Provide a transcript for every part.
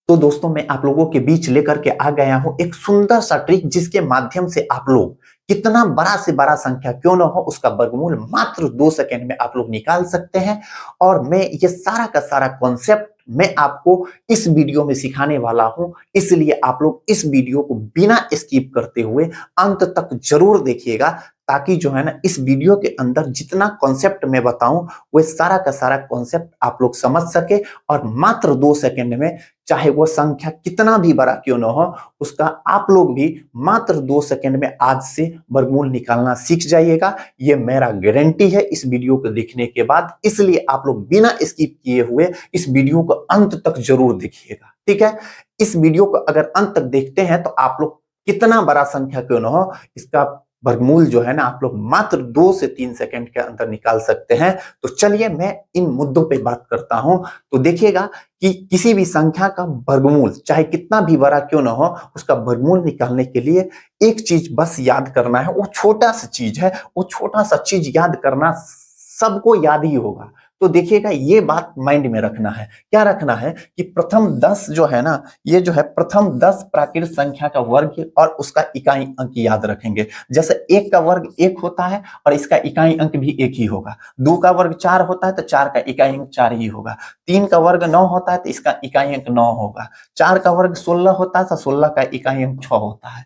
तो दोस्तों मैं आप लोगों के बीच लेकर के आ गया हूं एक सुंदर सा ट्रिक जिसके माध्यम से आप लोग कितना बड़ा से बड़ा संख्या क्यों ना हो उसका वर्गमूल मात्र 2 सेकंड में आप लोग निकाल सकते हैं। और मैं ये सारा का सारा कॉन्सेप्ट मैं आपको इस वीडियो में सिखाने वाला हूं, इसलिए आप लोग इस वीडियो को बिना स्किप करते हुए अंत तक जरूर देखिएगा, ताकि जो है ना इस वीडियो के अंदर जितना कॉन्सेप्ट मैं बताऊं वह सारा का सारा कॉन्सेप्ट आप लोग समझ सके और मात्र 2 सेकंड में, चाहे वो संख्या कितना भी बड़ा क्यों ना हो, उसका आप लोग भी मात्र 2 सेकंड में आज से वर्गमूल निकालना सीख जाइएगा। ये मेरा गारंटी है इस वीडियो को देखने के बाद, इसलिए आप लोग बिना स्किप किए हुए इस वीडियो को अंत तक जरूर देखिएगा। ठीक है, इस वीडियो को अगर अंत तक देखते हैं तो आप लोग कितना बड़ा संख्या क्यों ना हो इसका वर्गमूल जो है ना आप लोग मात्र 2 से 3 सेकंड के अंदर निकाल सकते हैं। तो चलिए मैं इन मुद्दों पे बात करता हूं। तो देखिएगा कि किसी भी संख्या का वर्गमूल चाहे कितना भी बड़ा क्यों ना हो, उसका वर्गमूल निकालने के लिए एक चीज बस याद करना है। वो छोटा सा चीज है, वो छोटा सा चीज याद करना सबको याद ही होगा। तो देखिएगा ये बात माइंड में रखना है। क्या रखना है कि प्रथम 10 जो है ना, ये जो है प्रथम 10 प्राकृत संख्या का वर्ग और उसका इकाई अंक याद रखेंगे। जैसे 1 का वर्ग 1 होता है और इसका इकाई अंक भी 1 ही होगा। 2 का वर्ग 4 होता है तो 4 का इकाई अंक 4 ही होगा। 3 का वर्ग 9 होता है तो इसका इकाई अंक 9 होगा। 4 का वर्ग 16 होता है तो 16 का इकाई अंक 6 होता है।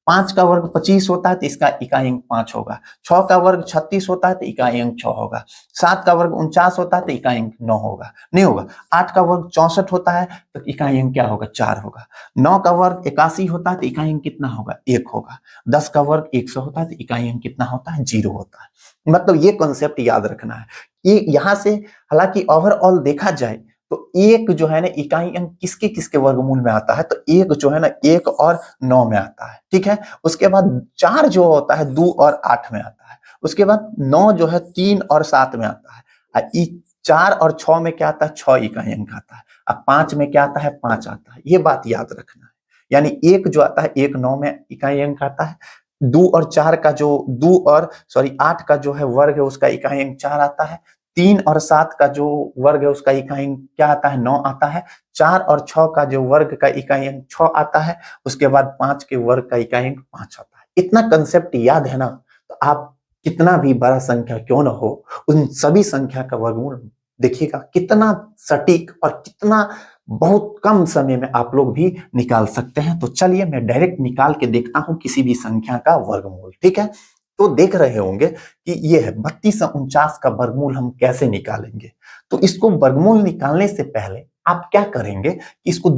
5 का वर्ग 25 होता है तो इसका इकाई अंक 5 होगा। 6 का वर्ग 36 होता है तो इकाई अंक 6 होगा। 7 का वर्ग 49 होता है तो इकाई अंक 9 होगा, नहीं होगा। 8 का वर्ग 64 होता है तो इकाई अंक क्या होगा, 4 होगा। 9 का वर्ग 81 होता है तो इकाई अंक कितना होगा, 1 होगा। 10 का वर्ग 100 होता है तो इकाई अंक कितना होता है, 0 होता है। मतलब ये कॉन्सेप्ट याद रखना है। ये यहां से हालांकि ओवरऑल देखा जाए तो एक जो है ना इकाई अंक किसके किसके वर्गमूल में आता है, तो एक जो है ना 1 और 9 में आता है। ठीक है, उसके बाद 4 जो होता है 2 और 8 में आता है। उसके बाद 9 जो है 3 और 7 में आता है। 4 और 6 में क्या आता है, 6 इकाई अंक आता है। अब 5 में क्या आता है, 5 आता है। ये बात याद रखना है। यानी एक जो आता है 1 9 में इकाई अंक आता है। 2 और 4 का जो 2 और सॉरी 8 का जो है वर्ग है उसका इकाई अंक 4 आता है। 3 और 7 का जो वर्ग है उसका इकाई अंक क्या आता है, 9 आता है। 4 और 6 का जो वर्ग का इकाई अंक 6 आता है। उसके बाद 5 के वर्ग का इकाई अंक 5 आता है। इतना कंसेप्ट याद है ना, तो आप कितना भी बड़ा संख्या क्यों ना हो उन सभी संख्या का वर्गमूल देखिएगा कितना सटीक और कितना बहुत कम समय में आप लोग भी निकाल सकते हैं। तो चलिए मैं डायरेक्ट निकाल के देखता हूं किसी भी संख्या का वर्गमूल। ठीक है, तो देख रहे होंगे कि ये है 3249 का वर्गमूल हम कैसे निकालेंगे। तो इसको वर्गमूल निकालने से पहले आप क्या करेंगे कि इसको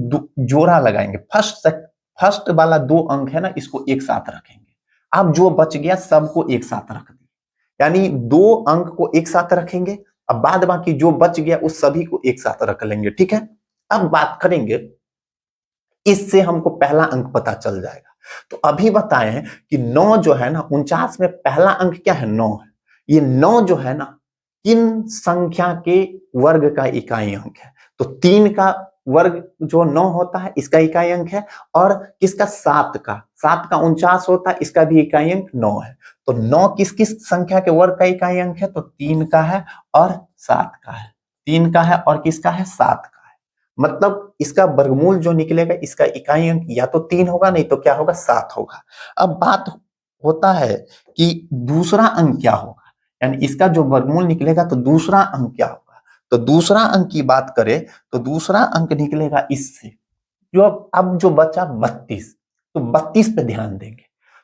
जोड़ा लगाएंगे। फर्स्ट वाला 2 अंक है ना, इसको एक साथ रखेंगे। अब जो बच गया सबको एक साथ रख दिए, यानी 2 अंक को एक साथ रखेंगे। अब बाद बाकी जो बच गया उस सभी को एक साथ रख लेंगे। ठीक है, अब बात करेंगे, इससे हमको पहला अंक पता चल जाएगा। तो अभी बताए हैं कि 9 जो है ना 49 में पहला अंक क्या है, 9 है। ये 9 जो है ना किन संख्या के वर्ग का इकाई अंक है, तो 3 का वर्ग जो 9 होता है इसका इकाई अंक है। और किसका, 7 का 49 होता है, इसका भी इकाई अंक 9 है। तो 9 किस किस संख्या के वर्ग का इकाई अंक है, तो 3 का है और 7 का है। 3 का है और किसका है, 7 का है। मतलब इसका वर्गमूल जो निकलेगा इसका इकाई अंक या तो 3 होगा, नहीं तो क्या होगा, 7 होगा। अब बात होता है कि दूसरा अंक क्या होगा, यानी इसका जो वर्गमूल निकलेगा तो दूसरा अंक क्या होगा। तो दूसरा अंक की बात करें तो दूसरा अंक निकलेगा इससे, जो अब जो बचा 32, तो 32 पे ध्यान देंगे।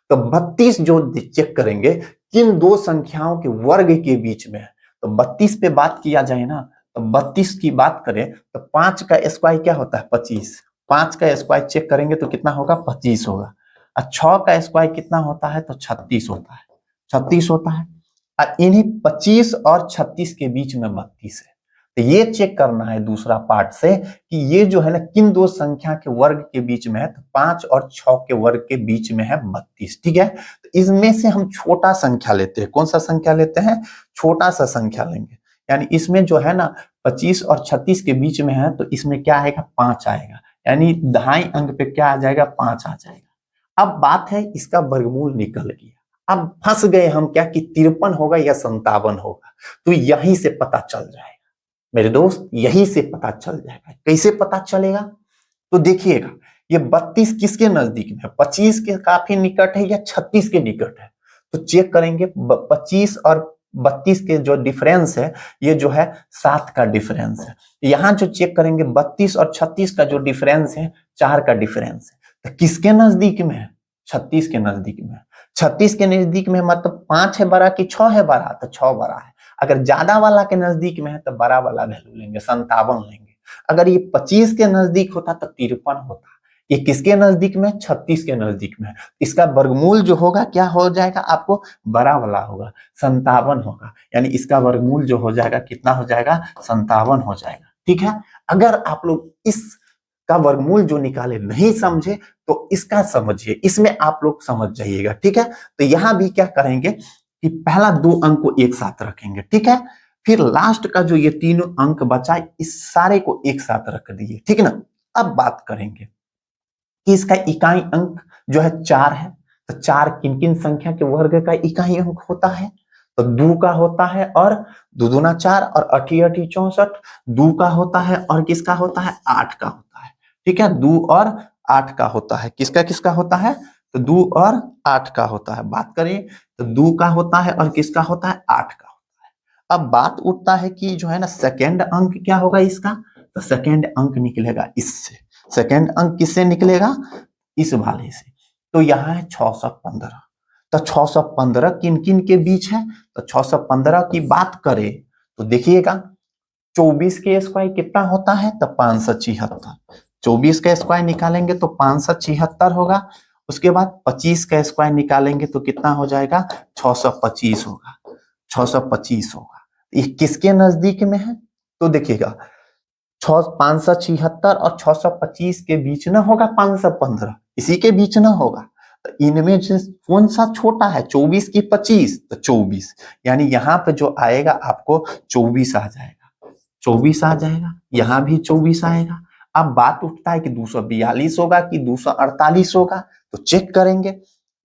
तो 32 जो चेक करेंगे किन 2 संख्याओं के वर्ग के बीच में है। तो 32 पे बात किया जाए ना, तो 32 की बात करें तो 5 का स्क्वायर क्या होता है, 25। 5 का स्क्वायर चेक करेंगे तो कितना होगा, 25 होगा। और 6 का स्क्वायर कितना होता है, तो 36 होता है। 36 होता है। और इन्हीं 25 और 36 के बीच में 32 है। तो ये चेक करना है दूसरा पार्ट से कि ये जो है ना किन 2 संख्या के वर्ग के बीच में है, तो 5 और 6 के वर्ग के बीच में है 32। ठीक है, तो इसमें से हम छोटा संख्या लेते हैं। कौन सा संख्या लेते हैं, छोटा सा संख्या लेंगे। यानी इसमें जो है ना 25 और 36 के बीच में है, तो इसमें क्या आएगा, 5 आएगा। यानी 2.5 अंक पे क्या आ जाएगा, 5 आ जाएगा। अब बात है इसका वर्गमूल निकल गया। अब फंस गए हम क्या कि 53 होगा या 57 होगा। तो यहीं से पता चल जाएगा मेरे दोस्त, यहीं से पता चल जाएगा। कैसे पता चलेगा, तो देखिएगा ये 32 किसके नजदीक में है, 25 के काफी निकट है या 36 के निकट है। तो चेक करेंगे 25 और 32 के जो डिफरेंस है ये जो है 7 का डिफरेंस है। यहां जो चेक करेंगे 32 और 36 का जो डिफरेंस है 4 का डिफरेंस है। तो किसके नजदीक में है, 36 के नजदीक में है। 36 के नजदीक में मतलब 5 है बड़ा कि 6 है बड़ा, तो 6 बड़ा है। अगर ज्यादा वाला के नजदीक में है तो बड़ा वाला वैल्यू लेंगे, 57 लेंगे। अगर ये 25 के नजदीक होता तो 53 होता। ये किसके नजदीक में, 36 के नजदीक में है। इसका वर्गमूल जो होगा क्या हो जाएगा, आपको बड़ा वाला होगा, 57 होगा। यानी इसका वर्गमूल जो हो जाएगा कितना हो जाएगा, 57 हो जाएगा। ठीक है। अगर आप लोग इस का वर्गमूल जो निकाले नहीं समझे तो इसका समझिए, इसमें आप लोग समझ जाइएगा। ठीक है। तो यहां भी क्या करेंगे कि पहला 2 अंक को एक साथ रखेंगे। ठीक है। फिर लास्ट का जो ये तीनों अंक बचा इस सारे को एक साथ रख दिए। ठीक है ना। अब बात करेंगे कि इसका इकाई अंक जो है 4 है। तो 4 किन किन संख्या के वर्ग का इकाई अंक होता है, तो 2 का होता है और 2 दूना 4 और 8 8 64। 2 का होता है और किसका होता है, 8 का होता है। ठीक है। 2 और 8 का होता है। किसका किसका होता है, तो 2 और 8 का होता है। बात करें तो 2 का होता है और किसका होता है, 8 का होता है। अब बात उठता है कि जो है ना सेकेंड अंक क्या होगा इसका, तो सेकेंड अंक निकलेगा इससे। सेकेंड अंक किससे निकलेगा, इस वाले से। तो यहाँ है 615। तो 615 किन किन के बीच है, तो 615 की बात करें तो देखिएगा 24 के स्क्वायर कितना होता है, तो 576। 24 का स्क्वायर निकालेंगे तो 576 होगा। उसके बाद 25 का स्क्वायर निकालेंगे तो कितना हो जाएगा, 625 होगा। 625 होगा। ये किसके नजदीक में है, तो देखिएगा 576 और 625 के बीच ना होगा 515, इसी के बीच ना होगा। तो इनमें से कौन सा छोटा है, 24 की 25, तो 24। यानी यहाँ पे जो आएगा आपको 24 आ जाएगा। 24 आ जाएगा, यहाँ भी 24 आएगा। अब बात उठता है कि 242 होगा कि 248 होगा। तो चेक करेंगे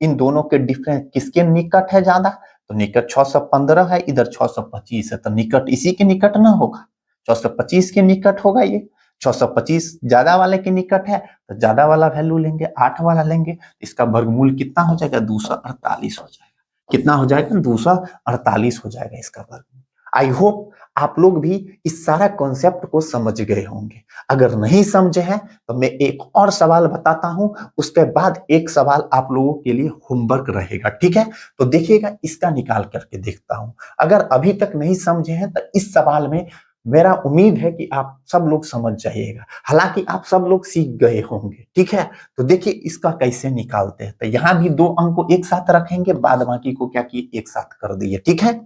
इन दोनों के डिफरेंस किसके निकट है ज्यादा, तो निकट 615 है, इधर 625 है। तो निकट इसी के निकट ना होगा, 625 के निकट होगा ये। 625 ज्यादा वाले के निकट है तो ज्यादा वाला वैल्यू लेंगे, 8 वाला लेंगे। इसका वर्गमूल कितना हो जाएगा, 248 हो जाएगा। कितना हो जाएगा, 248 हो जाएगा इसका वर्गमूल। आई होप आप लोग भी इस सारा कॉन्सेप्ट को समझ गए होंगे। अगर नहीं समझे हैं तो मैं एक और सवाल बताता हूं, उसके बाद एक सवाल आप लोगों के लिए होमवर्क रहेगा। ठीक है। तो देखिएगा इसका निकाल करके देखता हूं। अगर अभी तक नहीं समझे हैं तो इस सवाल में मेरा उम्मीद है कि आप सब लोग समझ जाइएगा। हालांकि आप सब लोग सीख गए होंगे। ठीक है। तो देखिए इसका कैसे निकालते हैं। तो यहाँ भी 2 अंक को एक साथ रखेंगे, बाद बाकी को क्या किए, एक साथ कर दिए। ठीक है।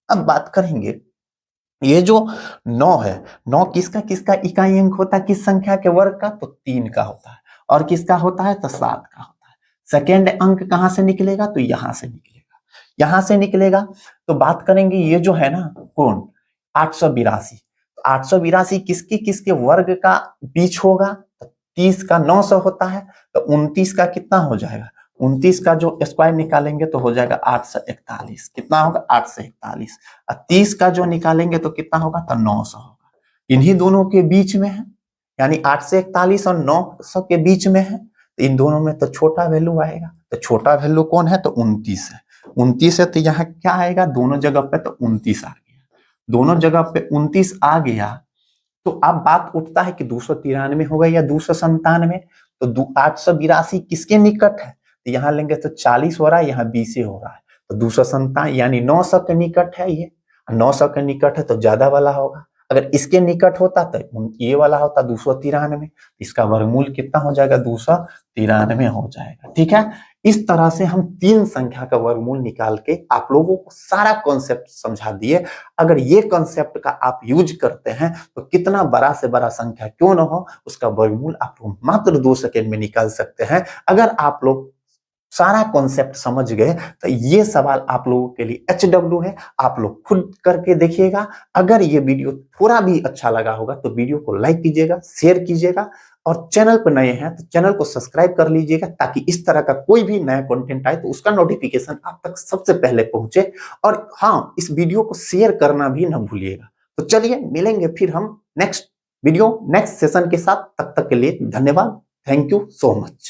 अब बात करेंगे ये जो 9 है, 9 किसका किसका इकाई अंक होता है, किस संख्या के वर्ग का, तो 3 का होता है। और किसका होता है, तो 7 का होता है। सेकेंड अंक कहां से निकलेगा, तो यहां से निकलेगा। यहां से निकलेगा तो बात करेंगे ये जो है ना कौन, 882। 882 किसके किसके वर्ग का बीच होगा, तो 30 का 900 होता है। तो 29 का कितना हो जाएगा, 29 का जो स्क्वायर निकालेंगे तो हो जाएगा 841। कितना होगा, 841। और 30 का जो निकालेंगे तो कितना होगा, तो 900 होगा। इन्हीं दोनों के बीच में है, यानी 841 और 900 के बीच में है। तो इन दोनों में तो छोटा वैल्यू आएगा। तो छोटा वैल्यू कौन है, तो 29 है। 29 है तो यहाँ क्या आएगा, दोनों जगह पे तो 29 आ गया। दोनों जगह पे 29 आ गया। तो अब बात उठता है कि 293 होगा या 297। तो 882 किसके निकट है, तो यहाँ लेंगे तो 40 हो रहा है, यहाँ 20 हो रहा है। तो 297 यानी 900 के निकट है ये। 900 के निकट है तो ज्यादा वाला होगा। अगर इसके निकट होता तो ये वाला होता 293। इसका वर्गमूल कितना हो जाएगा, 293 हो जाएगा। ठीक है। इस तरह से हम 3 संख्या का वर्गमूल निकाल के आप लोगों को सारा कॉन्सेप्ट समझा दिए। अगर ये कॉन्सेप्ट का आप यूज करते हैं तो कितना बड़ा से बड़ा संख्या क्यों ना हो, उसका वर्गमूल आप लोग मात्र 2 सेकेंड में निकाल सकते हैं। अगर आप लोग सारा कॉन्सेप्ट समझ गए तो ये सवाल आप लोगों के लिए HW है, आप लोग खुद करके देखिएगा। अगर ये वीडियो थोड़ा भी अच्छा लगा होगा तो वीडियो को लाइक कीजिएगा, शेयर कीजिएगा, और चैनल पर नए हैं तो चैनल को सब्सक्राइब कर लीजिएगा, ताकि इस तरह का कोई भी नया कंटेंट आए तो उसका नोटिफिकेशन आप तक सबसे पहले पहुंचे। और हाँ, इस वीडियो को शेयर करना भी ना भूलिएगा। तो चलिए मिलेंगे फिर हम नेक्स्ट वीडियो नेक्स्ट सेशन के साथ, तब तक के लिए धन्यवाद। Thank you so much.